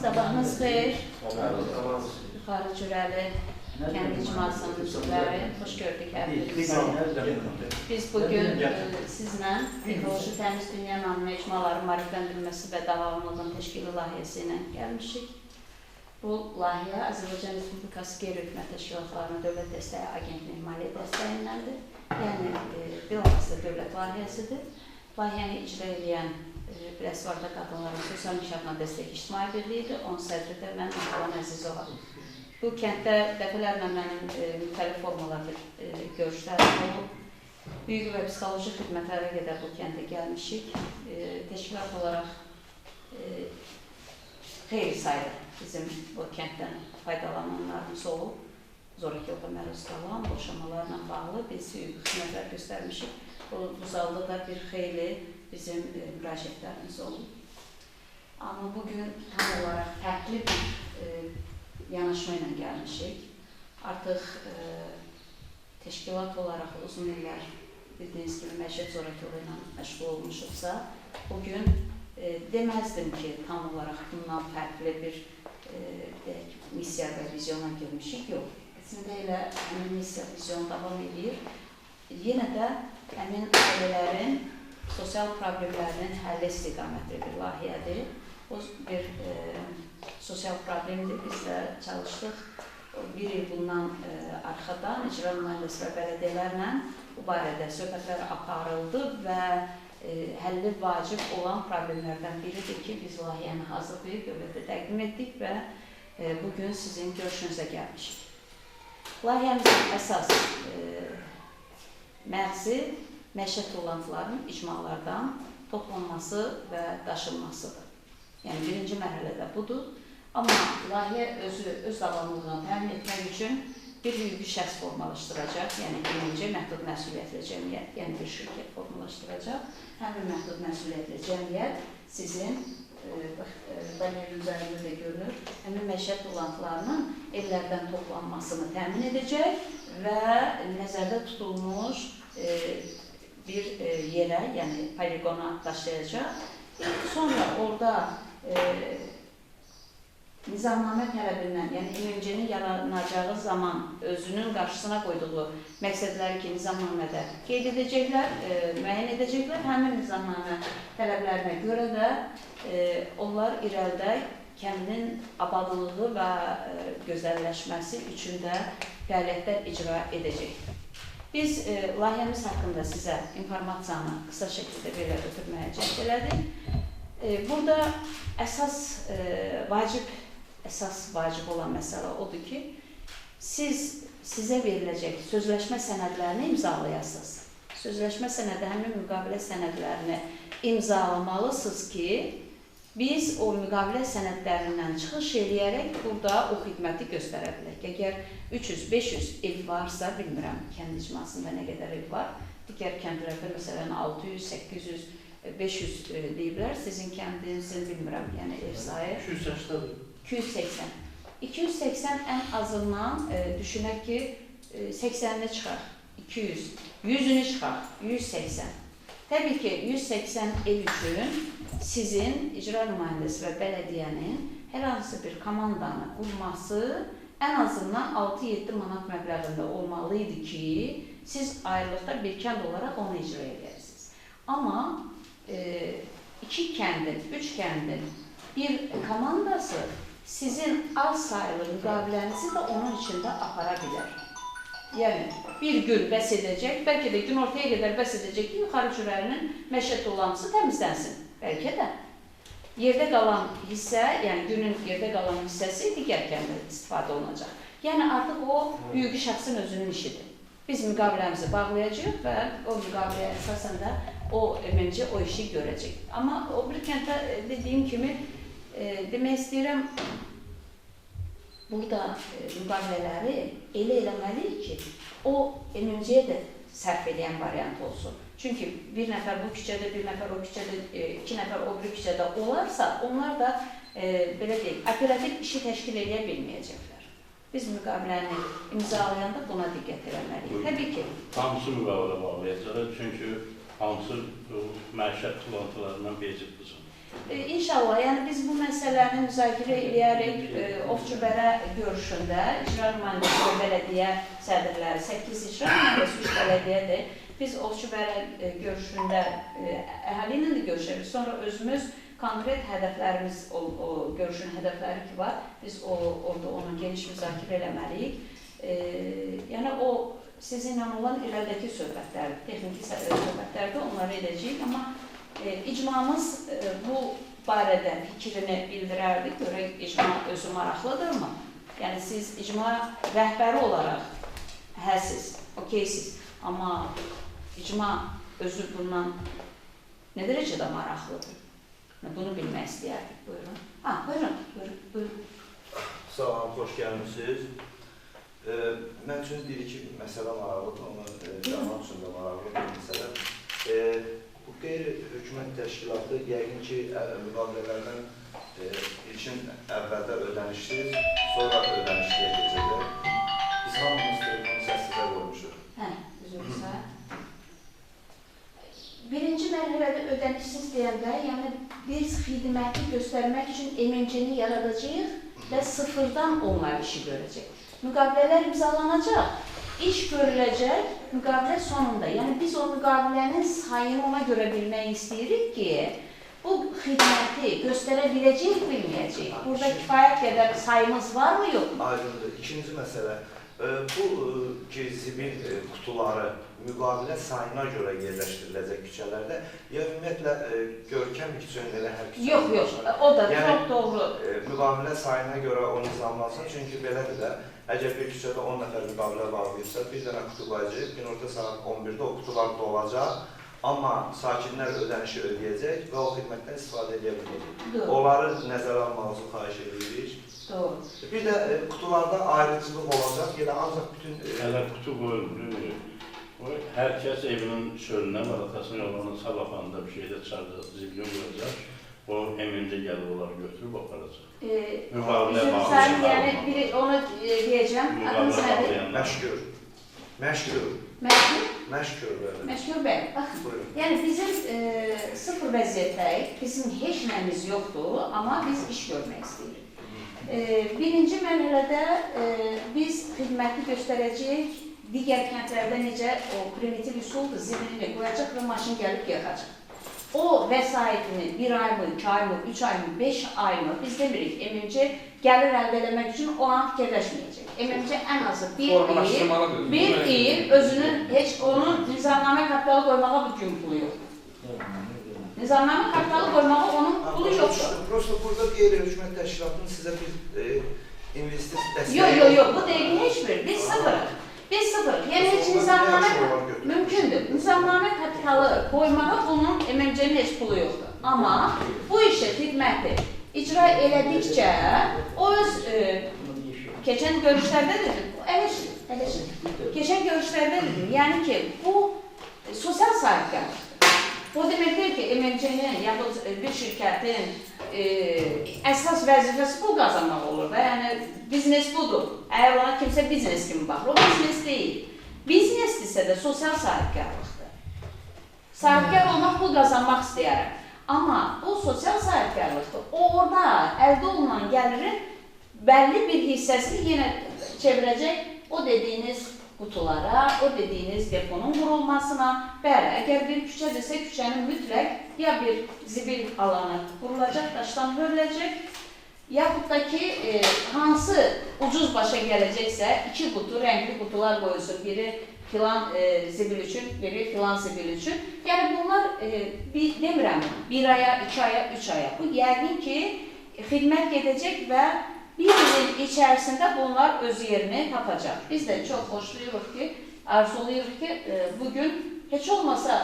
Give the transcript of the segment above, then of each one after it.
Sabahınız xeyir. Yuxarı Cürəli Kənd İcmasının üzvləri, xoş gördük hər birinizi. Biz bugün sizlə Ekoloji Təmiz Dünya namlı icmaların maarifləndirilməsi və davamlılığının təşkili layihəsi ilə gəlmişik. Bu layihə Azərbaycan Respublikası Qeyri-Hökumət Təşkilatlarının Dövlət Dəstəyi Agentliyi maliyyə dəstəyindəndir. Yəni, bilavasitə dövlət layihəsidir. Layihəni icra edən Biləsuvarda Qadınların Sosial İnkişafına Dəstək İctimai Birliyidir. Onun sədri də mən Alan Əzizova. Bu kənddə dəfələrlə mənim müxtəlif formalarda görüşlərim olub. Hüquqi və psixoloji xidmətlərə qədər bu kəndə gəlmişik. Təşkilat olaraq xeyli sayda bizim bu kənddən faydalananlarımız olub. Zorakılığa məruz qalan, boşanmalarla bağlı biz hüquqi xidmətlər göstərmişik. Bu zalda da bir xeyli bizim müraciətlərimiz olub. Amma bugün tam olaraq fərqli bir yanaşma ilə gəlmişik. Artıq təşkilat olaraq uzun illər bildiyiniz kimi məişət zorakılığı ilə məşğul olmuşuqsa, bugün deməzdim ki, tam olaraq bundan fərqli bir missiya və vizyona girmişik. Yox, əslində elə həmin missiya, vizyon davam edir. Yenə də həmin ailələrin sosial problemlərinin həlli istiqamətli bir layihədir. O bir sosial problemdir. Biz də çalışdıq. Bir il bundan arxadan icra nümayəndəsi və bələdiyyələrlə bu barədə söhbətlər aparıldı və həlli vacib olan problemlərdən biridir ki, biz layihəni hazırlayıb dövlətə təqdim etdik və bugün sizin görüşünüzə gəlmişik. Layihəmizin əsas məqsədi məişət toplantılarının icmalardan toplanması və daşınmasıdır. Yəni, birinci mərhələdə budur. Amma layihə öz davamlılığını təmin etmək üçün bir hüquqi şəxs formalaşdıracaq, yəni birinci məhdud məsuliyyətli cəmiyyət, yəni bir şirkət formalaşdıracaq. Həmin məhdud məsuliyyətli cəmiyyət sizin, bəlirin üzərində də görünür, həmin məişət toplantılarının evlərdən toplanmasını təmin edəcək və nəzərdə tutulmuş bir yerə, yəni poligona daşıyacaq. Sonra orada nizamnamə tələbindən, yəni MMC-nin yaranacağı zaman özünün qarşısına qoyduğu məqsədləri ki, nizamnamədə qeyd edəcəklər, müəyyən edəcəklər. Həmin nizamnamə tələblərinə görə də onlar irəlidə kəndin abadlığı və gözəlləşməsi üçün də fəaliyyətlər icra edəcəkdir. Biz layihəmiz haqqında sizə informasiyanı qısa şəkildə belə ötürməyə cəhd elədik. Burada əsas vacib olan məsələ odur ki, sizə veriləcək sözləşmə sənədlərini imzalayasınız. Sözləşmə sənədi həmin müqavilə sənədlərini imzalamalısınız ki, biz o müqavilə sənədlərindən çıxış eləyərək burada o xidməti göstərə bilək. Əgər 300-500 ev varsa, bilmirəm, kənd icmasında nə qədər ev var, digər kəndlərdə məsələn 600, 800, 500 deyiblər, sizin kəndinizin bilmirəm, yəni ev sayı 280. 280 ən azından düşünək ki, 80-ni çıxar, 200, 100-ünü çıxar, 180. Təbii ki, 180 ev üçün sizin icra nümayəndəsi və bələdiyyənin hər hansı bir komandanı qurması ən azından 6-7 manat məbləğində olmalı idi ki, siz ayrılıqda bir kənd olaraq onu icra edərsiniz. Amma 2 kəndin, 3 kəndin bir komandası sizin az sayılı müqavilənizi də onun içində apara bilər. Yəni, bir gün bəs edəcək, bəlkə də gün ortaya qədər bəs edəcək ki, yuxarı cürəlinin məişət toplantısı təmizlənsin. Bəlkə də yerdə qalan hissə, yəni günün yerdə qalan hissəsi digər kəndə istifadə olunacaq. Yəni, artıq o hüquqi şəxsin özünün işidir. Biz müqaviləmizi bağlayacaq və o müqaviləyə əsasən də o MMC o işi görəcək. Amma o bir kəndə dediyim kimi, demək istəyirəm, burada müqavilələri elə eləməliyik ki, o MMC-yə də sərf edən variant olsun. Çünki bir nəfər bu küçədə, bir nəfər o küçədə, 2 nəfər o bir küçədə olarsa, onlar da, belə deyək, operativ işi təşkil edə bilməyəcəklər. Biz müqaviləni imzalayanda buna diqqət eləməliyik. Təbii ki. Hamısı müqavilə bağlayacaq, çünki hamısı məişət toplantılarından bezibdir. İnşallah, yəni biz bu məsələni müzakirə edərək Ovçubərə görüşündə icra nümayəndəsi bələdiyyə sədrləri 8 icra nümayəndəsi 3 bələdiyyədir. Biz Ovçubərə görüşündə əhali ilə də görüşərik. Sonra özümüz konkret hədəflərimiz, o görüşün hədəfləri ki var, biz orada onu geniş müzakirə eləməliyik. Yəni o sizinlə olan irəlidəki söhbətlərdir, texniki söhbətlərdə onları edəcəyik, amma icmamız bu barədə fikrini bildirərdi, görək icma özü maraqlıdırmı? Yəni siz icma rəhbəri olaraq həsiz, okeysiz, amma icma özü bundan nə dərəcədə maraqlıdır? Bunu bilmək istəyərdik. Buyurun. Buyurun. Salam, xoş gəlmişsiniz. Mən üçün bir-iki məsələ maraqlıdır, onu cəmaat üçün də maraqlı bir məsələ. Bu qeyri-hökumət təşkilatı yəqin ki, müqavilələrdən ilkin əvvəldə ödənişsiz, sonra ödənişliyə keçəcək. Biz hamımız telefonu səssizə qoymuşuq. Üzrsə. Birinci mərhələdə ödənişsiz deyəndə, yəni biz xidməti göstərmək üçün MMC-ni yaradacağıq və sıfırdan onlar işi görəcək. Müqavilələr imzalanacaq, iş görüləcək müqavilə sonunda. Yəni biz o müqavilənin sayını ona görə bilmək istəyirik ki, bu xidməti göstərə biləcək, bilməyəcək. Burada kifayət qədər sayımız varmı, yoxmu? Aydındır. İkinci məsələ, bu zibil qutuları müqavilə sayına görə yerləşdiriləcək küçələrdə, ya ümumiyyətlə görkəm üçün elə hər küçə... Yox, o da çox doğru. Müqavilə sayına görə o nizamlansın, çünki belədir də, əgər bir küçədə 10 nəfər müqavilə bağlayırsa, bir dənə qutu qoyacaq, günorta saat 11-də o qutular dolacaq, amma sakinlər ödənişi ödəyəcək və o xidmətdən istifadə edə biləcək. Onları nəzərə almağınızı xahiş edirik. Doğru. Bir də qutularda ayrıcılıq olacaq, yəni ancaq bütün... Hələ qutu qoyulmuyor. Hər kəs evinin çölünə, valatasına yollarına sabahanda bir şeydə çıxaracaq, zibilin qoyacaq. O MMC gəlib onları götürüb aparacaq. Müqavilə bağlayacaq. Yəni onu deyəcəm. Adınız nədir? Məşkur. Məşkur bəy, baxın. Yəni bizim sıfır vəziyyətdəyik, bizim heç nəyimiz yoxdur, amma biz iş görmək istəyirik. Birinci mərhələdə biz xidməti göstərəcəyik. Digər kəndlərdə necə o primitiv üsuldur, zibilini qoyacaq və maşın gəlib yaxacaq. O vəsaitini 1 aymı, 2 aymı, 3 aymı, 5 aymı biz demirik, MMC gəlir əldə eləmək üçün o an fikirləşməyəcək. MMC ən azı bir il özünün heç onun nizamnamə kapitalı qoymağa bu gün pulu yoxdur. Nizamnamə kapitalı qoymağa onun pulu yoxdur. Prosta burada qeyri-hökumət təşkilatının sizə bir investisiya dəstəyi... Yox, bu deyil heç bir, biz sıfırıq. Biz sıfırıq, yəni heç nizamnamə mümkündür. Nizamnamə kapitalı qoymağa bunun MMC-nin heç pulu yoxdur. Amma bu işi, xidməti icra elədikcə, o öz keçən görüşlərdə dedim, keçən görüşlərdə dedim, yəni ki, bu sosial sahibkarlıqdır. Bu demək deyil ki, MMC-nin yaxud bir şirkətin əsas vəzifəsi pul qazanmaq olur da, yəni biznes budur. Əgər ona kimsə biznes kimi baxır, o biznes deyil. Biznesdirsə də sosial sahibkarlıqdır. Sahibkar olmaq, pul qazanmaq istəyərəm. Amma bu sosial sahibkarlıqdır. O orada əldə olunan gəlirin bəlli bir hissəsini yenə çevirəcək o dediyiniz qutulara, o dediyiniz deponun qurulmasına. Bəli, əgər bir küçədirsə, küçənin mütləq ya bir zibil alanı qurulacaq, daşdan hörüləcək, yaxud da ki, hansı ucuz başa gələcəksə, 2 qutu, rəngli qutular qoyulsun, biri filan zibil üçün, biri filan zibil üçün. Yəni bunlar, demirəm, 1 aya, 2 aya, 3 aya. Bu yəqin ki, xidmət gedəcək və bir ilin içərisində bunlar öz yerini tapacaq. Biz də çox xoşlayırıq ki, arzulayırıq ki, bugün heç olmasa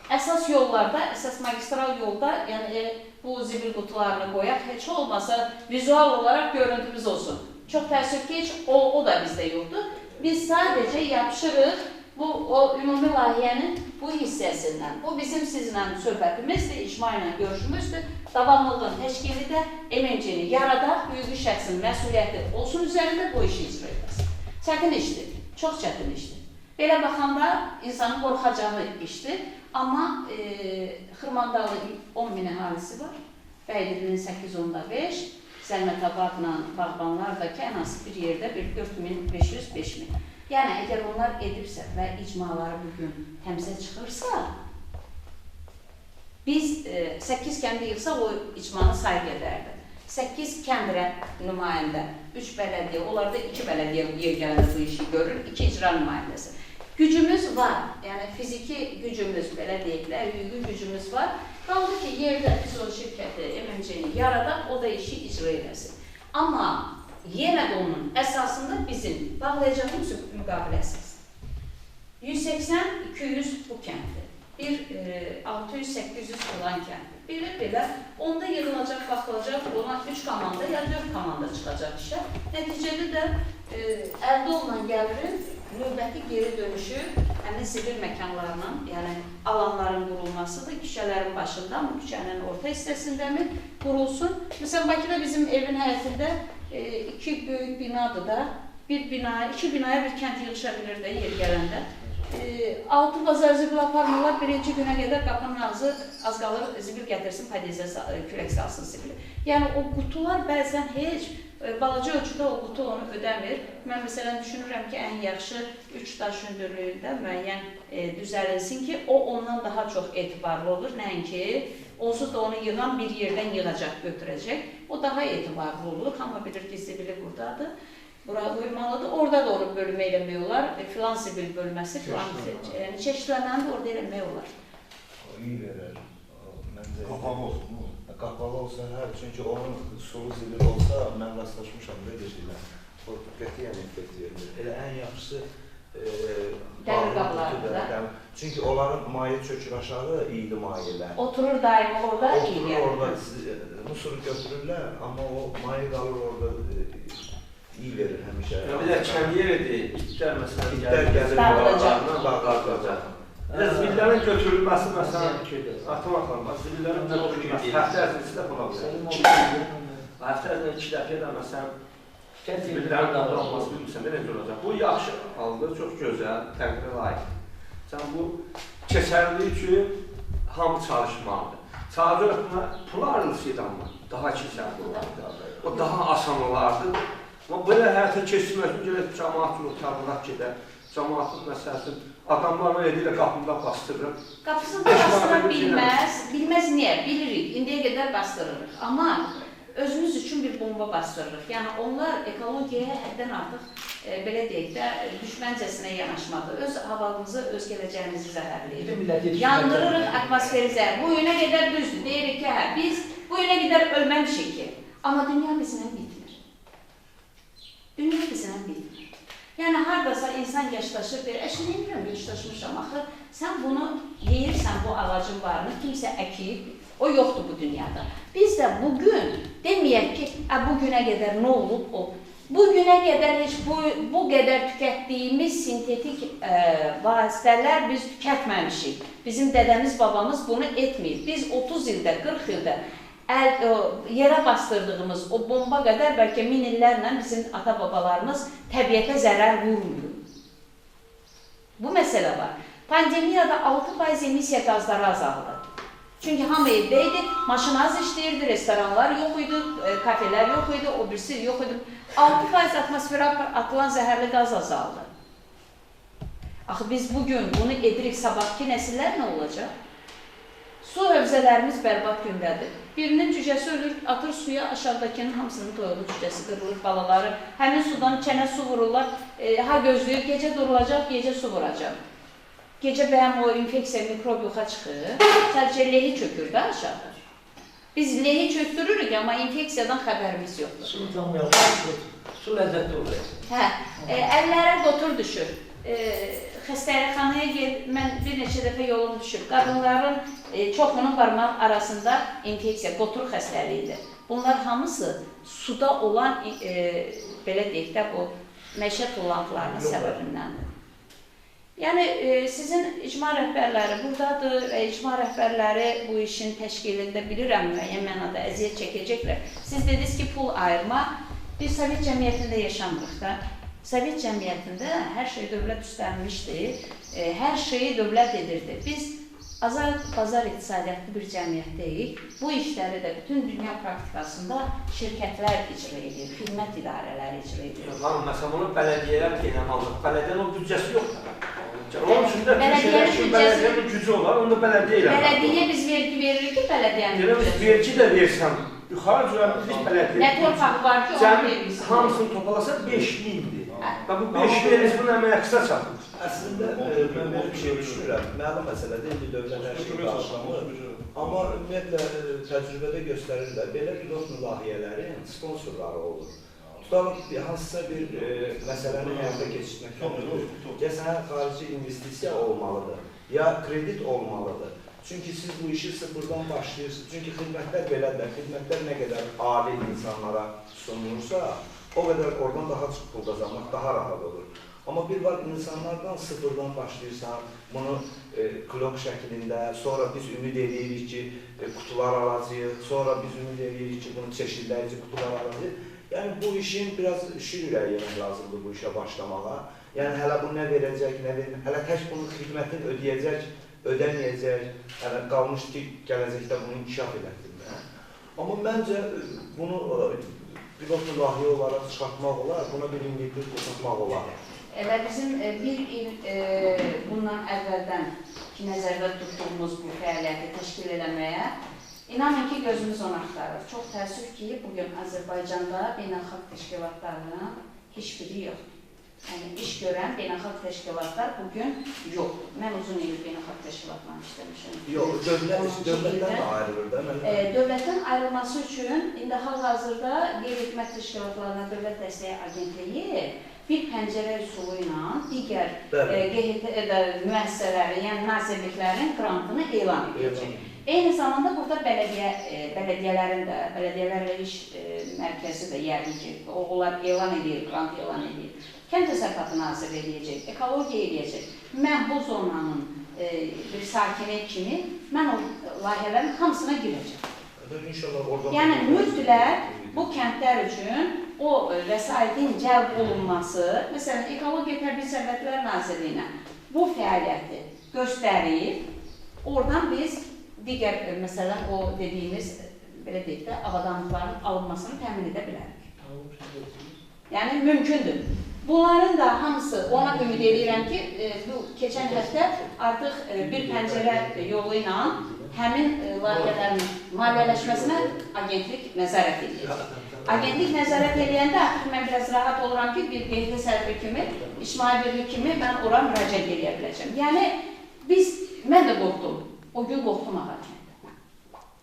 əsas yollarda, əsas magistral yolda, yəni bu zibil qutularını qoyaq, heç olmasa vizual olaraq görüntümüz olsun. Çox təəssüf ki, heç o da bizdə yoxdur. Biz sadəcə yapışırıq o ümumi layihənin bu hissəsindən. Bu bizim sizinlə söhbətimizdir, icma ilə görüşümüzdür. Davamlılığın təşkili də MMC-ni yaradaq, hüquqi şəxsin məsuliyyəti olsun üzərində bu işi icra edəsin. Çətin işdir, çox çətin işdir. Belə baxanda insanın qorxacağı işdir. Amma Xırmandalı 10.000 əhalisi var. Bəylinin 8.5, Zəlmətabadla bağbanlar da ki, ən azı bir yerdə 4500-5000. Yəni, əgər onlar edirsə və icmaları bugün təmizə çıxırsa, biz 8 kənd yığsaq, o icmanın sayı qədərdir. 8 kənd nümayəndə, 3 bələdiyyə, onlarda 2 bələdiyyə yer gələndə bu işi görür, 2 icra nümayəndəsi. Gücümüz var, yəni fiziki gücümüz, belə deyiklər, hüquqi gücümüz var. Qaldı ki, yerdə biz o şirkəti, MMC-ni yaradaq, o da işi icra eləsin. Amma yenə də onun əsasında bizim bağlayacağımız müqavilə əsası. 180-200 bu kənddir. Bir 600-800 olan kənddir. Belə, onda yığılacaq, baxılacaq, ona 3 komanda ya 4 komanda çıxacaq işə. Nəticədə də əldə olunan gəlirin növbəti geri dönüşü həmin sivil məkanlarının, yəni alanların qurulmasıdır. Küçələrin başında, bu küçənin orta hissəsindəmi qurulsun. Məsələn, Bakıda bizim evin həyətində 2 böyük binadır da, iki binaya bir kənd yığışa bilir də yer gələndə. 6 bazar zibil aparmırlar, birinci günə qədər qapının ağzı az qalır, zibil gətirsin, padizə külək salsın zibili. Yəni, o qutular bəzən heç, balaca ölçüdə o qutu onu ödəmir. Mən məsələn düşünürəm ki, ən yaxşı 3 daş hündürlüyündə müəyyən düzəlinsin ki, o ondan daha çox etibarlı olur. Nəinki, onsuz da onu yığan bir yerdən yığacaq, götürəcək. O daha etibarlı olur, amma bilir ki, zibili buradadır. Bura qoymalıdır. Orada da onu bölmə eləmək olar. Filan zibil bölməsi, çeşidlənəni də orada eləmək olar. O iyi verər. Qapalı olsun mu? Qapalı olsa, hər, çünki onun sulu zibil olsa, mən rastlaşmışam da deyirlər. O qətiyyən effekt verilir. Elə ən yaxşısı dəmir qablardır. Çünki onların maye çökür aşağı, iyili mayelər. Oturur daimi orada, iyi gəlir. Oturur orada, musuru götürürlər, amma o maye qalır orada. İyi verir həmişə. Bir də kəmiyə edir, itlər məsələn gəlir, dağılacaq. Zibillerin götürülməsi məsələn, atmaqla, zibillerin götürülməsi, həftə ərzisi də buna verir. Həftə ərzində 2 dəfə də məsələn, zibillerin dağılması bilmirsən, necə olacaq. Bu yaxşı haldır, çox gözəl, təqdirə layiq. Sən bu keçərliyi üçün hamı çalışmalıdır. Sadəcə buna pul ayrılsıydı amma, daha keçərli olardı. O daha asan olardı. Amma belə həyata keçirmək üçün gələk cəmaatın otaqlarına gedər. Cəmaatın məsələsini adamlarla edilə qapında bastırır. Qapısını bastıra bilməz niyə? Bilirik, indiyə qədər bastırırıq. Amma özümüz üçün bir bomba bastırırıq. Yəni onlar ekologiyaya həddən artıq, belə deyək də, düşməncəsinə yanaşmadır. Öz havamızı, öz gələcəyimizi zəhərləyir. Yandırırıq atmosferi zəhər. Bu yönə qədər düzdür. Deyirik ki, biz bu yönə qədər ölməmişik ki. Amma dünya bizimlə bitmir. Dünya bizimlə bitmir. Yəni, haradasa insan yaşlaşır, əşin emirəm, yaşlaşmışam, axı, sən bunu yeyirsən, bu ağacın varını, kimsə əkib, o yoxdur bu dünyada. Biz də bugün deməyək ki, bu günə qədər nə olub o? Bu günə qədər heç bu qədər tükətdiyimiz sintetik vasitələr biz tükətməmişik. Bizim dədəmiz, babamız bunu etməyib. Biz 30 ildə, 40 ildə yerə bastırdığımız o bomba qədər bəlkə 1000 illərlə bizim ata-babalarımız təbiətə zərər vurmuyor. Bu məsələ var. Pandemiyada 6% emisiya qazları azaldı. Çünki hamı evdə idi, maşın az işləyirdi, restoranlar yox idi, kafelər yox idi, o birisi yox idi. 6% atmosferə atılan zəhərli qaz azaldı. Axı biz bugün bunu edirik, sabahki nəsillər nə olacaq? Su hövzələrimiz bərbad gündədir. Birinin cücəsi ölür, atır suya, aşağıdakının hamısının toyuğu cücəsi qırılır, balaları. Həmin sudan çənə su vururlar, ha gözləyir, gecə durulacaq, gecə su vuracaq. Gecə bəyəm o infeksiya, mikrob yoxa çıxır, sadəcə lehi çökür də aşağı. Biz lehi çöktürürük, amma infeksiyadan xəbərimiz yoxdur. Su tamamlayalım, su ləzzətli olur. Əllərə qotur düşür. Xəstəxanaya mən bir neçə dəfə yolum düşüb. Qadınların çoxunun barmaq arasında infeksiya, qotur xəstəliyidir. Bunlar hamısı suda olan, belə deyək də, bu məişət tullantılarının səbəbindəndir. Yəni, sizin icma rəhbərləri buradadır və icma rəhbərləri bu işin təşkilində bilirəm, müəyyən mənada əziyyət çəkəcəklər. Siz dediniz ki, pul ayırma, biz Sovet cəmiyyətində yaşamırıq da. Sovet cəmiyyətində hər şey dövlət üstənmişdir, hər şeyi dövlət edirdi. Biz azad bazar iqtisadiyyatlı bir cəmiyyətdəyik. Bu işləri də bütün dünya praktikasında şirkətlər icra edir, xidmət idarələri icra edir. Lan məsələn onu bələdiyyələr qeynəm alır. Bələdiyənin o büdcəsi yoxdur. Onun üçün də bələdiyənin gücü olar, onu da bələdiyyə ilə. Bələdiyyə biz vergi veririk ki, bələdiyənin gücü. Vergi də versən, yuxarı cürəmiz biz bələdiyyə. Nə torpaq var ki, onu vergisi. Hamısını topalasan 5.000-dir. Bu 5.000 bunun əməyə qısa çatır. Əslində, mən belə bir şey düşünürəm. Məlum məsələdir, indi dövlət hər şeyi qarşılamır. Amma ümumiyyətlə, təcrübədə göstərirlər, belə pilot layihələrin sponsorları olur. Tutalım, hansısa bir məsələni həyata keçirməkdən ötürü, ya sənə xarici investisiya olmalıdır, ya kredit olmalıdır. Çünki siz bu işi sıfırdan başlayırsınız. Çünki xidmətlər belədir. Xidmətlər nə qədər ali insanlara sunulursa, o qədər oradan daha çox pul qazanmaq daha rahat olur. Amma bir var, insanlardan sıfırdan başlayırsan, bunu klok şəklində, sonra biz ümid edirik ki, qutular alacağıq, sonra biz ümid edirik ki, bunu çeşidləyici qutular alacağıq. Yəni, bu işin biraz şir ürəyi yemək lazımdır bu işə başlamağa. Yəni, hələ bu nə verəcək, nə verməyəcək, hələ tək bunun xidmətini ödəyəcək, ödəməyəcək, hələ qalmış ki, gələcəkdə bunu inkişaf edəkdir. Amma məncə bunu pilotlu layihə olaraq çıxartmaq olar, buna bir inqilib tutmaq olar. Elə bizim bir il bundan əvvəldən ki, nəzərdə tutduğumuz bu fəaliyyəti təşkil eləməyə İnanın ki, gözümüz onu axtarır. Çox təəssüf ki, bugün Azərbaycanda beynəlxalq təşkilatlarının heç biri yoxdur. Yəni, iş görən beynəlxalq təşkilatlar bugün yoxdur. Mən uzun il beynəlxalq təşkilatlarla işləmişim. Yox, dövlətdən də ayrılır da. Dövlətdən ayrılması üçün indi hal-hazırda qeyri-hökumət təşkilatlarına Dövlət Dəstəyi Agentliyi bir pəncərə üsulu ilə digər müəssisələrin, yəni nazirliklərin qrantını elan edəcək. Eyni zamanda burada bələdiyyələrin də, bələdiyyələrlə iş mərkəzi də yəqin ki, onlar elan edir, qrant elan edir. Kənd Təsərrüfatı Nazirliyi eləyəcək, ekologiya eləyəcək. Mən bu zonanın bir sakini kimi, mən o layihələrin hamısına girəcəm. Yəni, mütləq bu kəndlər üçün o vəsaitin cəlb olunması, məsələn, Ekologiya Təbii Sərvətlər Nazirliyinə bu fəaliyyəti göstərir, oradan biz digər, məsələn, o dediyimiz, belə deyək də, avadanlıqların alınmasını təmin edə bilərik. Yəni, mümkündür. Bunların da hamısı, ona ümid edirəm ki, bu keçən həftə artıq bir pəncərə yolu ilə həmin layihələrin maliyyələşməsinə agentlik nəzarət edir. Agentlik nəzarət edəndə artıq mən biraz rahat oluram ki, bir qeyri sərfi kimi, ictimai birlik kimi mən ora müraciət edə biləcəm. Yəni, mən də qorxdum. O gün qorxdum Ağarkənddə.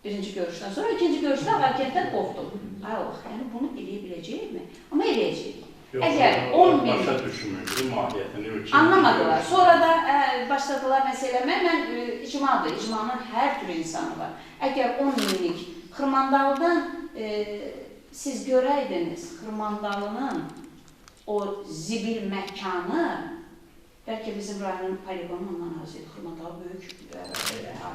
Birinci görüşdən sonra, ikinci görüşdə Ağarkənddən qorxdum. Ay Allah, yəni bunu eləyə biləcəyik mi? Amma eləyəcəyik. Əgər 10 min... Başa düşmürdü, mahiyyətini ölçək. Anlamadılar. Sonra da başladılar məsələ eləmək. Mən icmadır, icmanın hər türlü insanı var. Əgər 10 minlik Xırmandalıdan siz görəydiniz, Xırmandalının o zibil məkanı, bəlkə bizim rayonun poligonu ondan az idi, Xırmandalı böyük.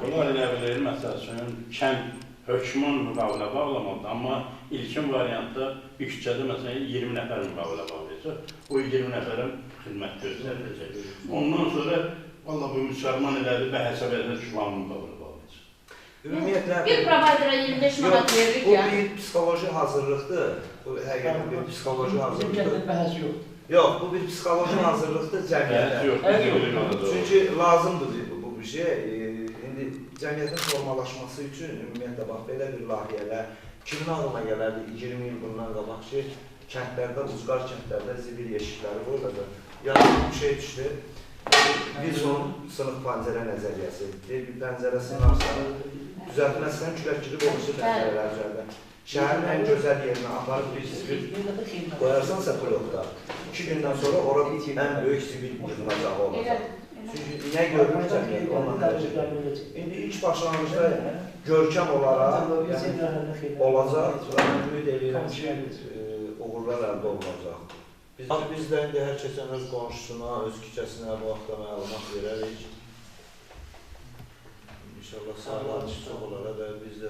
Bunlar elə bilir, məsəl üçün, kənd hökmən müqavilə bağlamadı, amma ilkin variantda bir küçədə məsələn 20 nəfər müqavilə bağlayacaq, o 20 nəfərin xidmət göstəriləcək. Ondan sonra, valla bu müsəlman elədi və hesab edilən şuman müqavilə bağlayacaq. Ümumiyyətlə... Bir provaydera 25 manat verdik ya. Bu bir psixoloji hazırlıqdır. Bu həqiqətən bir psixoloji hazırlıqdır. Bizim bəhəs yox. Yox, bu bir psixoloji hazırlıqdır cəmiyyətə. Çünki lazımdır bu bir şey. İndi cəmiyyətin formalaşması üçün ümumiyyətlə bax, belə bir layihələr kimin ağlına gələrdi 20 il bundan qabaq ki, kəndlərdə, ucqar kəndlərdə zibil yeşikləri qoyulacaq. Yadımda bir şey düşdü. Wilson sınıq pəncərə nəzəriyyəsi. Bir pəncərə sınarsa, düzəltməzsən külək girib olursa pəncərələr üzərində. Şəhərin ən gözəl yerinə aparıb bir zibil qoyarsansa blokda, 2 gündən sonra ora ən böyük zibil yığınacağı olacaq. Çünki nə görməyəcəm, onunla dərəcək. İndi ilk başlanğıcda görkəm olaraq olacaq və mən ümid edirəm ki, uğurlar əldə olunacaq. Biz də indi hər keçən öz qonşusuna, öz küçəsinə bu vaxtda məlumat verərik. İnşallah sağlar çox olaraq və biz də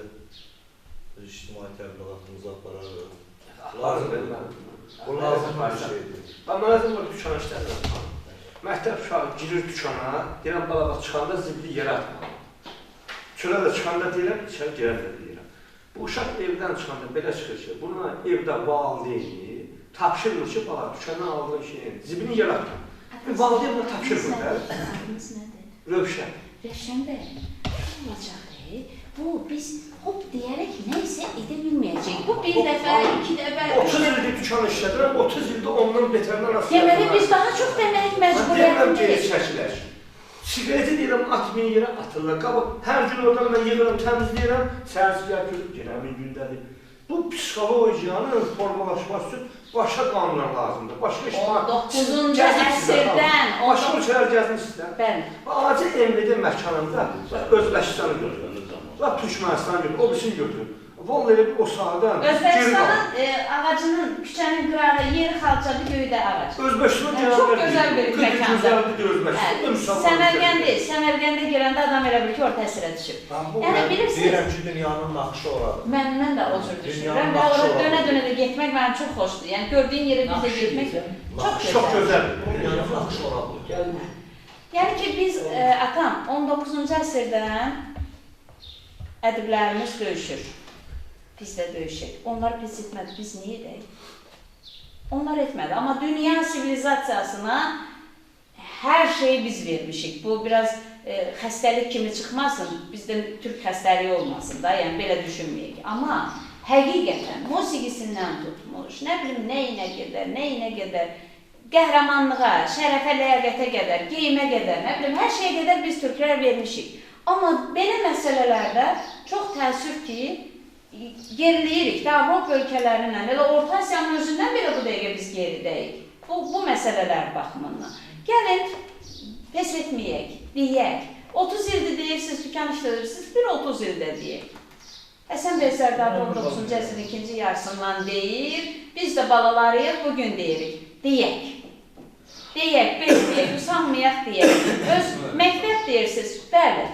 öz ictimai təbliğatımızı apararıq. Bu lazım bir şeydir. Amma lazım var dükana işlərdir. Məktəb uşağı girir dükana, deyirəm bala bax çıxanda zibli yerə atmalı. Çölə də çıxanda deyirəm, içəri girər də deyirəm. Bu uşaq evdən çıxanda belə çıxır ki, buna evdə valideyn tapşırır ki, bala, düşəndən aldığın şeyin zibini yaratma. Valideyn bunu tapşırır da. Adınız nədir? Rövşən. Rövşən bəy, olacaq bu biz hop deyərək nəysə edə bilməyəcək. Bu bir dəfə, iki dəfə... 30 ildir dükkan işlədirəm, 30 ildə ondan betərindən asılır. Deməli, biz daha çox demək məcburiyyətindəyik. Çəkilər. Sigareti deyirəm, atmayın yerə atırlar. Qabı, hər gün oradan mən yığıram, təmizləyirəm, səhərçilər görüb, girəmin gündədir. Bu psixologiyanın formalaşması üçün başqa qanunlar lazımdır. Başqa işlər. 19-cu əsrdən... Başqa ölkələr gəzmək istəyir. Bəli. Acı emridi məkanında Özbəkistanı götürür. Türkmənistanı götürür, o birisini götürür. Vallahi o sahədən Özbəkistanın ağacının, küçənin qırağı, yeri xalçadı, göydə ağac. Özbəkistanın Çox gözəl bir məkanda. Səmərqəndə gələndə adam elə bil ki, orta əsrə düşüb. Yəni, bilirsiniz... Deyirəm ki, dünyanın naxışı oradır. Mən də o cür düşünürəm və orada dönə-dönə də getmək mənim çox xoşdur. Yəni, gördüyün yeri bizə getmək çox gözəldir. Dünyanın naxışı oradır. Yəni ki, biz, atam, 19-cu əsrdən ədiblərimiz döyüşür. Biz də döyüşək. Onlar pis etmədi, biz niyə edək? Onlar etmədi. Amma dünya sivilizasiyasına hər şeyi biz vermişik. Bu biraz xəstəlik kimi çıxmasın, bizdə türk xəstəliyi olmasın da, yəni belə düşünməyək. Amma həqiqətən musiqisindən tutmuş, nə bilim, nəyinə qədər, qəhrəmanlığa, şərəfə, ləyaqətə qədər, geyimə qədər, nə bilim, hər şeyə qədər biz türklər vermişik. Amma belə məsələlərdə çox təəssüf ki, geriləyirik də Avropa ölkələrindən, elə Orta Asiyanın özündən belə bu dəqiqə biz geridəyik. Bu məsələlər baxımından. Gəlin, pes etməyək, deyək. 30 ildir deyirsiniz, dükkan işlədirsiniz, bir 30 ildə deyək. Həsən bəy Sərdar 19-cu əsrin ikinci yarısından deyir, biz də balalarıyıq, bugün deyirik. Deyək, pes deyək, usanmayaq deyək. Öz məktəb deyirsiniz, bəli.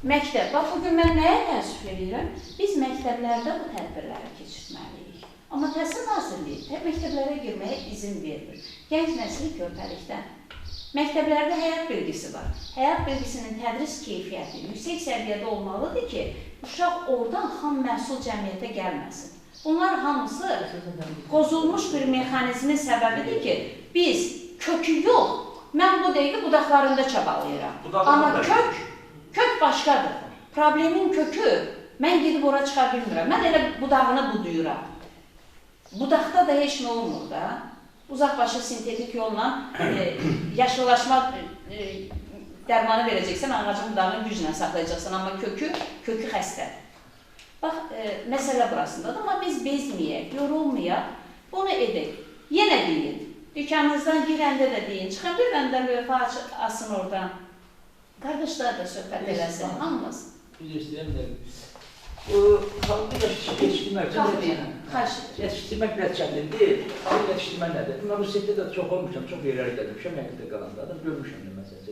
Məktəb. Bax, bugün mən nəyə təəssüf edirəm? Biz məktəblərdə bu tədbirləri keçirməliyik. Amma Təhsil Nazirliyi məktəblərə girməyə izin vermir. Gənc nəsli körpəlikdən. Məktəblərdə həyat bilgisi var. Həyat bilgisinin tədris keyfiyyəti yüksək səviyyədə olmalıdır ki, uşaq oradan xam məhsul cəmiyyətə gəlməsin. Bunlar hamısı qozulmuş bir mexanizmin səbəbidir ki, biz kökü yox, mən bu dəqiqə budaqlarında çabalayıram. Amma kök başqadır. Problemin kökü, mən gedib ora çıxa bilmirəm. Mən elə budağını buduyuram. Budaqda da heç nə olmur da. Uzaqbaşı sintetik yolla yaşıllaşma dərmanı verəcəksən, ağacın budağını güclə saxlayacaqsan, amma kökü xəstədir. Bax, məsələ burasındadır, amma biz bezməyək, yorulmayaq, bunu edək. Yenə deyin, dükkanınızdan girəndə də deyin, çıxın bir bəndə lövhə asın oradan. Qardaşlar da söhbət eləsin, hamımız. Biz istəyirəm də, bu xalqı yetişdirmək nəticəlidir. Xalqı yetişdirmək nədir? Mən Rusiyyədə də çox olmuşam, çox yerlərə gəlmişəm, məktəbdə qalanlardan, görmüşəm də məsələsi.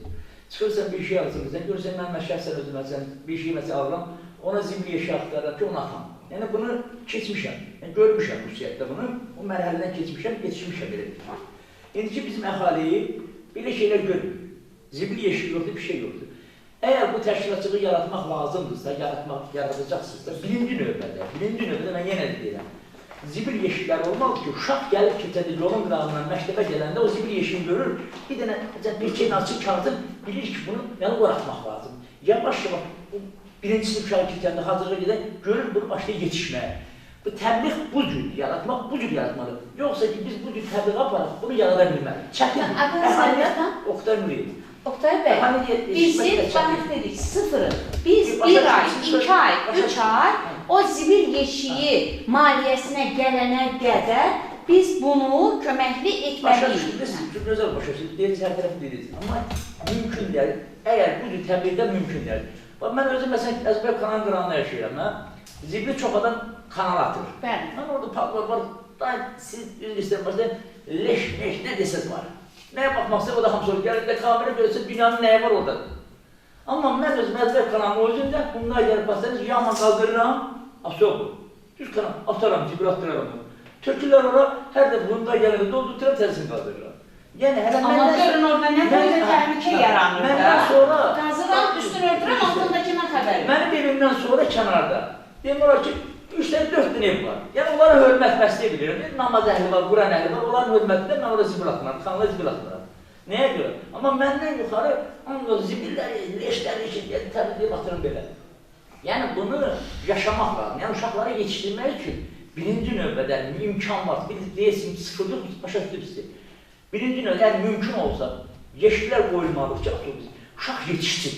Çıxırsan bir şey hazırlayırsan, görürsən mən şəxsən özüm bir şey məsələ alıram, ona zibli yeşə axtarıram ki, onu atam. Yəni bunu keçmişəm, görmüşəm Rusiyyədə bunu, o mərhələdən keçmişəm, yetişmişəm belə. İndi ki bizim əhali belə şeylər görmür. Zibil yeşil yoxdur, bir şey yoxdur. Əgər bu təşkilatçılığı yaratmaq lazımdırsa, yaradacaqsınızsa, birinci növbədə mən yenə də deyirəm, zibil yeşillər olmalı ki, uşaq gəlib keçədir yolun qırağından məktəbə gələndə o zibil yeşilini görür, bir dənə bir şeyin açıq kağıdın bilir ki, bunu qoratmaq lazım. Yavaş-yavaş, birinci sinif uşağı keçəndə hazırlığa gedən görür, bunu başlayır yetişməyə. Bu təbliğ bu cür yaratmaq, bu cür yaratmalı. Yoxsa ki, biz bu cür təbliğ aparaq, bunu yarada bilməliyik. Çətin. Oqtay Nuriyev. Oqtay bəy, bizim bayaq dedik, sıfırı. Biz 1 ay, 2 ay, 3 ay o zibil yeşiyi maliyyəsinə gələnə qədər biz bunu köməkli etməliyik. Çok gözəl başa düşürsünüz, deyiriz, hər tərəf deyiriz. Amma mümkün deyil, əgər bu cür təbliğdə mümkün deyil. Mən özüm məsələn Əzbək kanal qırağında yaşayıram, zibili çox adam kanal atır. Bəli. Mən orada parklar var, siz istəyən başlayın, leş, nə desəz var. Nəyə baxmaqsa o da hamısı olur. Gəlində kamera görürsə dünyanın nəyi var orada. Amma mən özüm Əzbək kanalının özündə bunlar gəlib baxsanız yağma qaldırıram, asıl. Düz kanal, ataram, zibili attıraram. Tökürlər ora, hər də bunlar gəlində doldurturam, təzini qaldırıram. Amma görün orada nə qədər təhlükə yaranır da. Məndən sonra... Qazıram, üstünü örtürəm, altındakından xəbərim. Mənim evimdən sonra kənarda. Demək olar ki, 3-4 ev var. Yəni onlara hörmət bəsləyə bilirəm. Namaz əhli var, Quran əhli var. Onların hörmətində mən orada zibil atmıram, xanla zibil atmıram. Nəyə görə? Amma məndən yuxarı zibilləri, leşləri ki, təmizləyib atırım belə. Yəni bunu yaşamaq lazım. Yəni uşaqlara yetişdirmək üçün birinci növbədə imkan var. Bir deyəsin, sıfırlıq başa düşürsünüz. Birinci növbədə əgər mümkün olsa, yeşiklər qoyulmalıdır ki, uşaq yetişsin.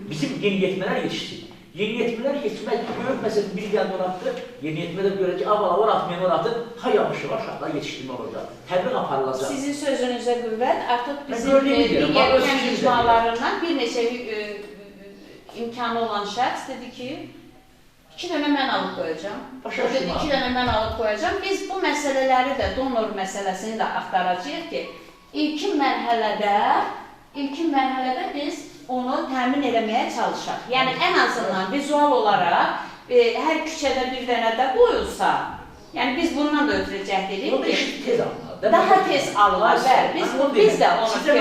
Bizim yeniyetmələr yetişsin. Yeniyetmələr yetişmək böyük məsələn biri gəldi oratdı, yeniyetmələr görə ki, var atmayan oratdı, yavaş-yavaş uşaqlar yetişdirmə olacaq. Təbliğ aparılacaq. Sizin sözünüzə qüvvət, artıq bizim digər kənd icmalarından bir neçə imkanı olan şəxs dedi ki, 2 dənə mən alıb qoyacam. O dedi, 2 dənə mən alıb qoyacam. Biz bu məsələləri də, donor məsələsini də axtaracağıq ki, ilkin mərhələdə biz onu təmin eləməyə çalışaq. Yəni, ən azından vizual olaraq hər küçədə bir dənə də qoyulsa, yəni biz bundan da ötürü cəhd edirik ki, daha tez alırlar. Biz də onu fikirləşirik. Sizə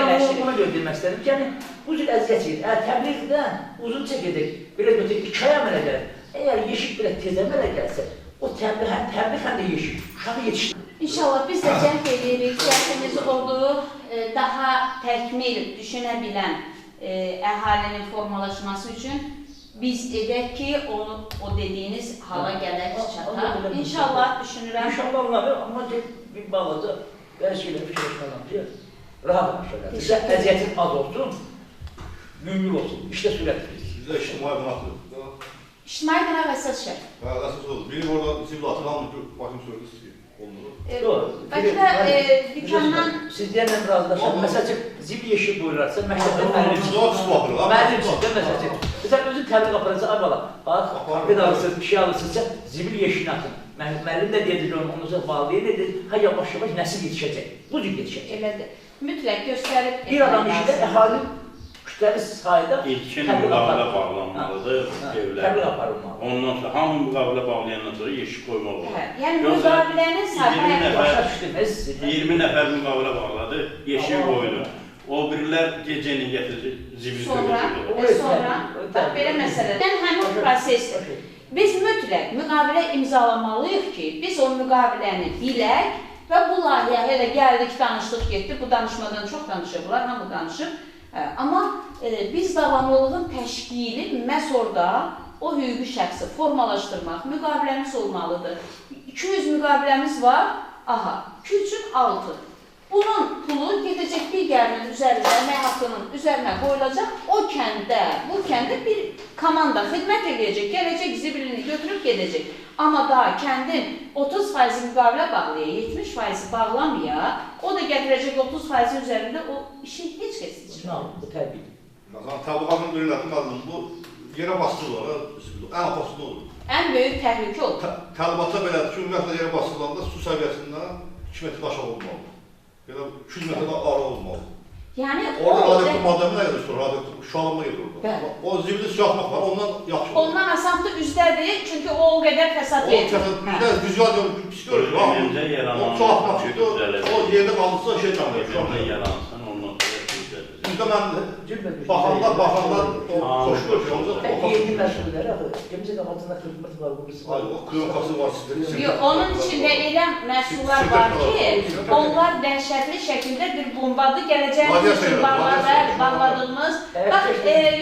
mən görə demək istədim ki, yəni, bu cür əziyyət çəkir. Təbliğdən uzun çəkəcək, belə götürək, 2 aya əmələ gəlir. Əgər yeşik belə tez əmələ gəlsə, o təbliğ həm də yeşik, uşağı yetişdir. İnşallah biz də cəhd edirik, cəhdimiz oldu, daha təkmil düşünə bilən əhalinin formalaşması üçün biz edək ki, o dediyiniz hala gələk çataq. İnşallah düşünürəm. İnşallah onları, amma bir balaca, bəzi şeylər fikirləşmələm ki, rahat başlayalım. Bizə əziyyətin az olsun, yüngül olsun, işdə sürətliyiz. Bizdə ictimai qanaqdır. İctimai qanaq əsas şərt. Əsas olur. Biri orada zibil atır, hamı ki, başım söyledi ki, olmalı. Bəlkə də dükandan... Siz deyənlə razılaşın. Məsəl üçün, zibil yeşik buyurarsa, məktəbdə müəllimçidir, məsəl üçün. Məsələn, özün təbliğ aparırsa, ay bala, bax, bir alırsınız, bir şey alırsınızsa, zibil yeşini atın. Müəllim də deyəcək, onu sonra bağlayın, edir, yavaş-yavaş nəsil yetişəcək, bu cür yetişəcək. Elədir. Mütləq göstərib... Bir adam işdə əhalin kütləvi sayda İlkin müqavilə bağlanmalıdır evlərdə. Təbliğ aparılmalı. Ondan sonra, hamı müqavilə bağlayandan sonra yeşik qoymaq olur. Yəni müqavilənin sahə... 20 nəfər müqavilə bağladı, yeşik qoydu. O birilər gecəni gətirir, zibil söyləyir. Sonra, belə məsələdən həmin prosesdir. Biz mütləq müqavilə imzalamalıyıq ki, biz o müqaviləni bilək və bu layihəyə də gəldik, danışdıq, getdik. Bu danışmadan çox danışıblar, hamı danışıb. Amma biz davamlılığın təşkili məhz orada o hüquqi şəxsi formalaşdırmaq, müqaviləmiz olmalıdır. 200 müqaviləmiz var, 2-6. Bunun pulu gedəcək digərinin üzərində, məhhaqqının üzərinə qoyulacaq, o kəndə, bu kəndə bir komanda xidmət edəcək, gələcək zibilini götürüb gedəcək. Amma daha kəndin 30% müqavilə bağlaya, 70% bağlamaya, o da gətirəcək 30% üzərində o işi heç kəs için. Bu təbii. Təbliğatın döyülətin qadının bu yerə bastırılır, ən apasında olur. Ən böyük təhlükə olur. Təlimatda belədir ki, ümumiyyətlə yerə bastırılanda su səviyyəsindən 2 metr aşağı olmalıdır. Ya da 200 metrdən ara olmalı. Yəni orada radioaktiv maddəmi nə gedir sonra? Radioaktiv şualama gedir orada. O zibili siyahmaq var, ondan yaxşı olur. Ondan asanlı üzdədir, çünki o qədər fəsad verir. O vizual psixoloji var. O çoxaltmaq şeydir, o yerdə qalırsa şey canlıdır. Yaransın, ondan sonra üzdədir. Bizdə mən baxanlar xoşluyor ki, o yedi məşğulləri, Gəmizə qabağında xidmət var, o klinikası var sizdə. Yox, onun içində elə məhsullar var ki, onlar dəhşətli şəkildə bir bombadır, gələcəyimiz üçün bağladığımız. Bax,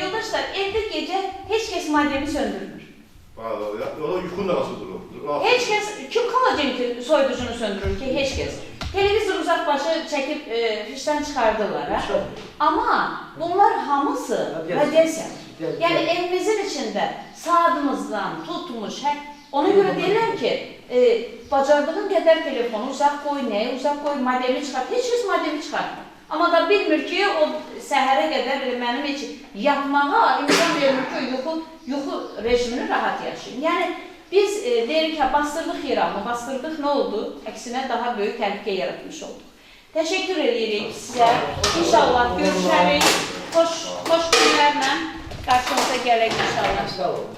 yoldaşlar, evdə gecə heç kəs maddəni söndürmür. Orada yükün arasıdır o. Heç kəs, kim qalacaq ki, soyuducunu söndürür ki, heç kəs. Televizor uzaq başı çəkib fişdən çıxardırlar, hə? Amma bunlar hamısı radiasiyadır. Yəni evimizin içində saatımızdan tutmuş, ona görə deyirlər ki, bacardığın qədər telefonu uzaq qoy, nəyə uzaq qoy, modemi çıxart, heç kəs modemi çıxartmır. Amma da bilmir ki, o səhərə qədər mənim heç yatmağa imkan vermir ki, yuxu rejimini rahat yaşayın. Yəni, biz deyirik ki, bastırdıq yer alma, bastırdıq nə oldu? Əksinə daha böyük təhlükə yaratmış olduq. Təşəkkür edirik sizə. İnşallah görüşərik. Xoş günlərlə qarşımıza gələk inşallah. Sağ olun.